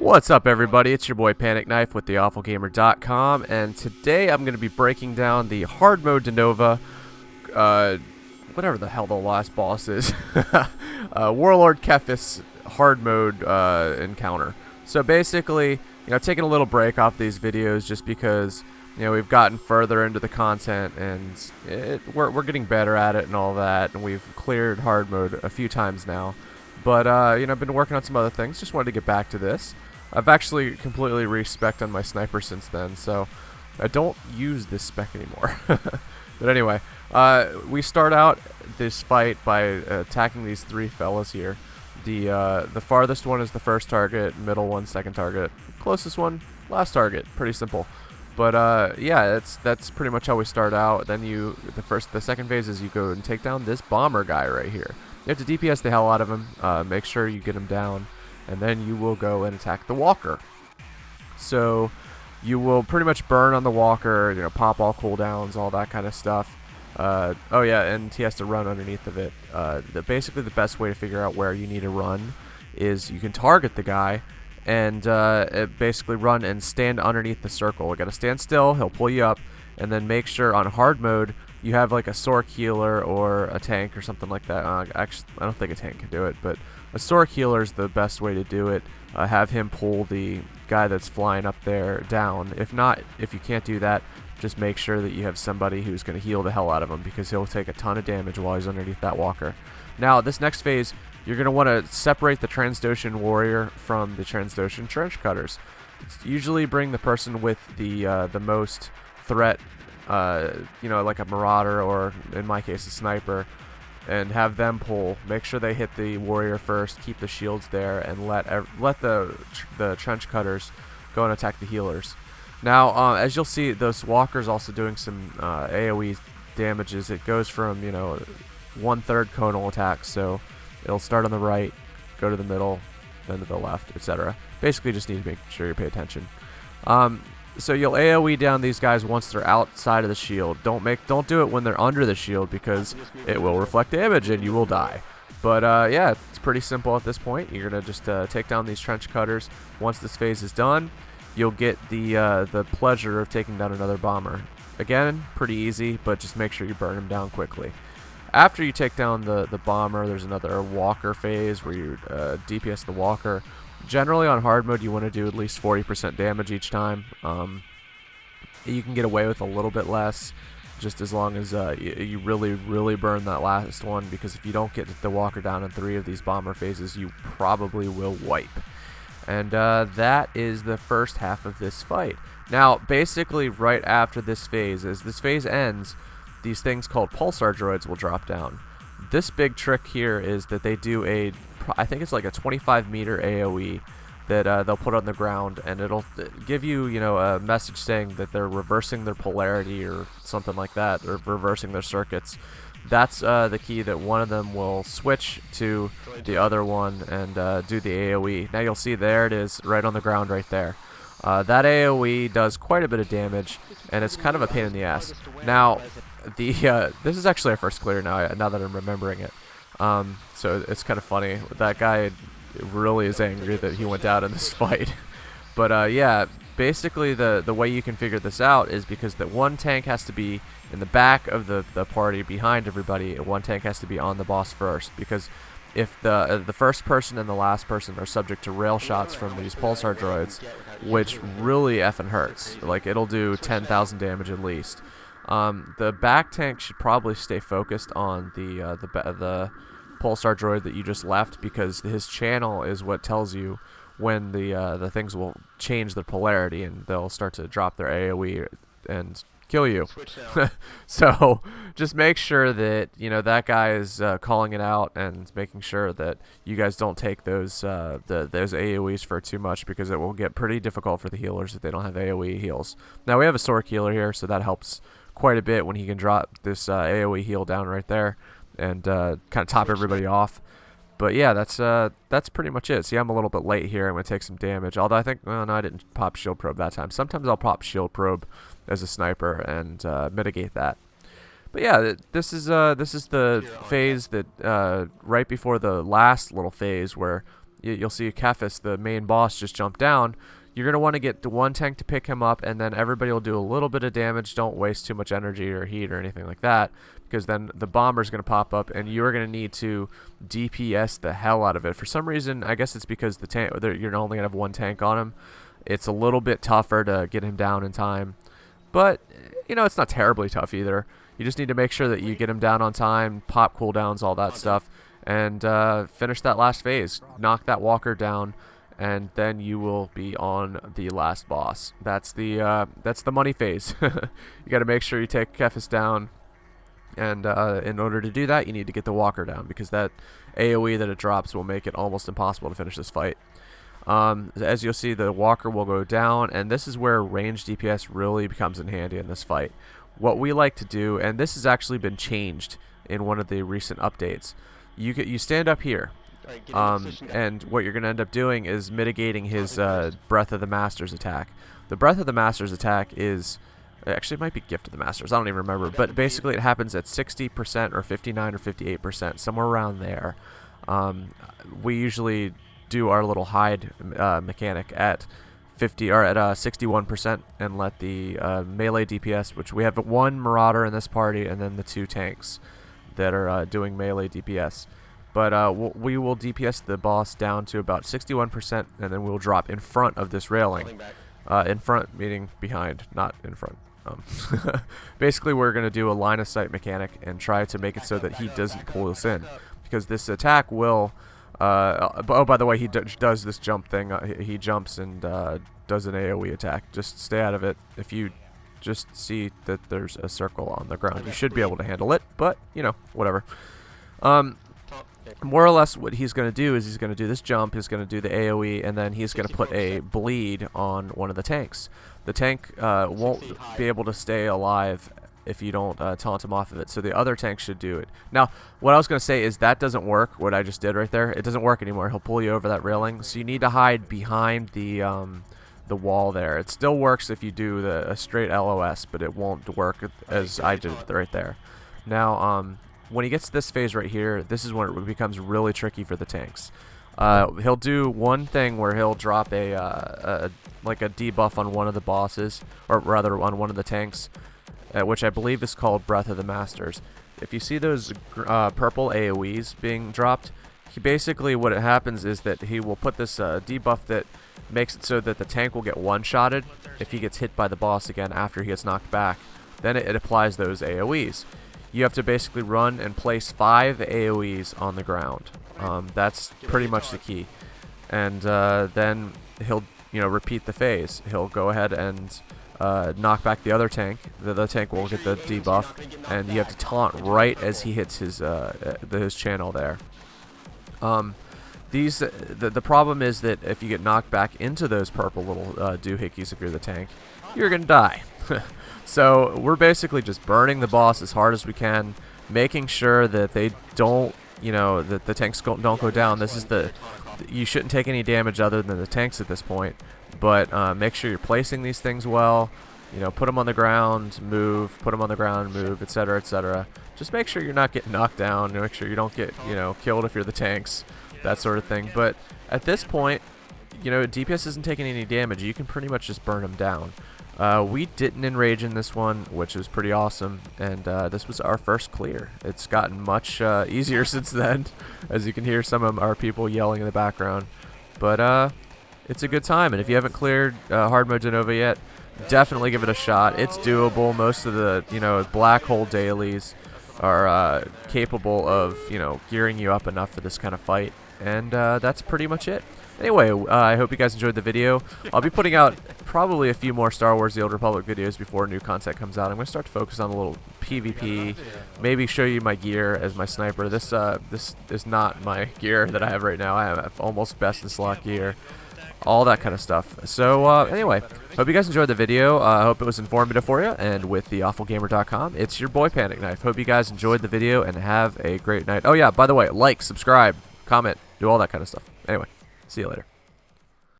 What's up, everybody? It's your boy Panic Knife with theawfulgamer.com, and today I'm going to be breaking down the hard mode Denova, whatever the hell the last boss is, Warlord Kephess hard mode encounter. So basically, taking a little break off these videos just because we've gotten further into the content and we're getting better at it and all that, and we've cleared hard mode a few times now. But, I've been working on some other things. Just wanted to get back to this. I've actually completely re-spec'd on my sniper since then, so I don't use this spec anymore. But anyway, we start out this fight by attacking these three fellas here. The farthest one is the first target, middle one, second target, closest one, last target. Pretty simple. But yeah, that's pretty much how we start out. Then the second phase is you go and take down this bomber guy right here. You have to DPS the hell out of him, make sure you get him down, and then you will go and attack the walker. So you will pretty much burn on the walker, pop all cooldowns, all that kind of stuff. Oh yeah, and he has to run underneath of it. Basically the best way to figure out where you need to run is you can target the guy and basically run and stand underneath the circle. You gotta stand still, he'll pull you up, and then make sure on hard mode you have like a SWTOR healer or a tank or something like that. Actually, I don't think a tank can do it, but a SWTOR healer is the best way to do it. Have him pull the guy that's flying up there down. If not, if you can't do that, just make sure that you have somebody who's going to heal the hell out of him, because he'll take a ton of damage while he's underneath that walker. Now, this next phase, you're going to want to separate the Trandoshan warrior from the Trandoshan trench cutters. Usually bring the person with the most threat, like a marauder or, in my case, a sniper, and have them pull. Make sure they hit the warrior first, keep the shields there, and let the trench cutters go and attack the healers. Now, as you'll see, those walkers also doing some AoE damages. It goes from 1/3 conal attacks, so it'll start on the right, go to the middle, then to the left, etc. Basically, just need to make sure you pay attention. So you'll AoE down these guys once they're outside of the shield. Don't do it when they're under the shield, because it will reflect damage and you will die. But yeah, it's pretty simple at this point. You're gonna just take down these trench cutters. Once this phase is done, you'll get the pleasure of taking down another bomber. Again, pretty easy, but just make sure you burn him down quickly. After you take down the bomber, there's another walker phase where you DPS the walker. Generally on hard mode, you want to do at least 40% damage each time. You can get away with a little bit less, just as long as you really burn that last one, because if you don't get the walker down in 3 of these bomber phases, you probably will wipe. And that is the first half of this fight. Now, basically right after this phase, as this phase ends, these things called Pulsar droids will drop down. This big trick here is that they do I think it's like a 25-meter AoE that they'll put on the ground, and it'll give you, a message saying that they're reversing their polarity or something like that, or reversing their circuits. That's the key that one of them will switch to the other one and do the AoE. Now you'll see there it is, right on the ground right there. That AoE does quite a bit of damage, and it's kind of a pain in the ass. Now, this is actually our first clear now that I'm remembering it. So it's kind of funny. That guy really is angry that he went down in this fight. But yeah, basically the way you can figure this out is because that one tank has to be in the back of the party behind everybody, and one tank has to be on the boss first, because if the first person and the last person are subject to rail shots from these pulsar droids, which really effing hurts, like it'll do 10,000 damage at least. The back tank should probably stay focused on the Pulsar droid that you just left, because his channel is what tells you when the things will change their polarity, and they'll start to drop their AoE and kill you. So just make sure that that guy is calling it out and making sure that you guys don't take those AoEs for too much, because it will get pretty difficult for the healers if they don't have AoE heals. Now we have a SWTOR healer here, so that helps quite a bit when he can drop this AoE heal down right there and kind of top everybody off. But yeah, that's pretty much it. See, I'm a little bit late here. I'm going to take some damage. Although I think, well, no, I didn't pop shield probe that time. Sometimes I'll pop shield probe as a sniper and mitigate that. But yeah, this is the phase that right before the last little phase where you'll see Kephess, the main boss, just jump down. You're going to want to get the one tank to pick him up, and then everybody will do a little bit of damage. Don't waste too much energy or heat or anything like that, because then the bomber's going to pop up, and you're going to need to DPS the hell out of it. For some reason, I guess it's because the tank, you're only going to have one tank on him. It's a little bit tougher to get him down in time, but you know, it's not terribly tough either. You just need to make sure that you get him down on time, pop cooldowns, all that stuff, and finish that last phase. Knock that walker down, and then you will be on the last boss. That's the money phase. You got to make sure you take Kephess down, and in order to do that, you need to get the walker down, because that AoE that it drops will make it almost impossible to finish this fight. As you'll see, the walker will go down, and this is where range DPS really becomes in handy in this fight. What we like to do, and this has actually been changed in one of the recent updates, you stand up here. And what you're going to end up doing is mitigating his Breath of the Masters attack. The Breath of the Masters attack is... Actually, it might be Gift of the Masters. I don't even remember. But basically, it happens at 60% or 59 or 58%, somewhere around there. We usually do our little hide mechanic at 50 or at 61% and let the melee DPS, which we have one Marauder in this party and then the two tanks that are doing melee DPS. But we will DPS the boss down to about 61%, and then we'll drop in front of this railing. In front meaning behind, not in front. Basically, we're going to do a line of sight mechanic and try to make it so that he doesn't pull us in, because this attack will... oh, by the way, he does this jump thing. He jumps and does an AoE attack. Just stay out of it. If you just see that there's a circle on the ground, you should be able to handle it, but, you know, whatever. More or less what he's going to do is he's going to do this jump, he's going to do the AoE, and then he's going to put a bleed on one of the tanks. The tank won't be able to stay alive if you don't taunt him off of it, so the other tank should do it. Now, what I was going to say is that doesn't work, what I just did right there. It doesn't work anymore. He'll pull you over that railing, so you need to hide behind the wall there. It still works if you do a straight LOS, but it won't work as I did right there. Now, when he gets to this phase right here, this is when it becomes really tricky for the tanks. He'll do one thing where he'll drop like a debuff on one of the bosses, or rather on one of the tanks, which I believe is called Breath of the Masters. If you see those purple AoEs being dropped, basically what happens is that he will put this debuff that makes it so that the tank will get one-shotted if he gets hit by the boss again after he gets knocked back. Then it applies those AoEs. You have to basically run and place 5 AoEs on the ground. That's pretty much the key. And then he'll, repeat the phase. He'll go ahead and knock back the other tank. The tank will get the debuff, and you have to taunt right as he hits his channel there. The problem is that if you get knocked back into those purple little doohickeys, if you're the tank, you're gonna die. So we're basically just burning the boss as hard as we can, making sure that they don't, that the tanks don't go down. This is you shouldn't take any damage other than the tanks at this point, but make sure you're placing these things well. Put them on the ground, move, put them on the ground, move, etc., etc. Just make sure you're not getting knocked down. Make sure you don't get, killed if you're the tanks, that sort of thing. But at this point, DPS isn't taking any damage. You can pretty much just burn them down. We didn't enrage in this one, which was pretty awesome, and this was our first clear. It's gotten much easier since then, as you can hear some of our people yelling in the background. But it's a good time, and if you haven't cleared hard mode Denova yet, definitely give it a shot. It's doable. Most of the black hole dailies are capable of gearing you up enough for this kind of fight, and that's pretty much it. Anyway, I hope you guys enjoyed the video. I'll be putting out probably a few more Star Wars The Old Republic videos before new content comes out. I'm going to start to focus on a little PvP, maybe show you my gear as my sniper. This is not my gear that I have right now. I have almost best in slot gear, all that kind of stuff. So anyway, hope you guys enjoyed the video. I hope it was informative for you, and with theawfulgamer.com, it's your boy Panic Knife. Hope you guys enjoyed the video and have a great night. Oh yeah, by the way, like, subscribe, comment, do all that kind of stuff. Anyway, see you later.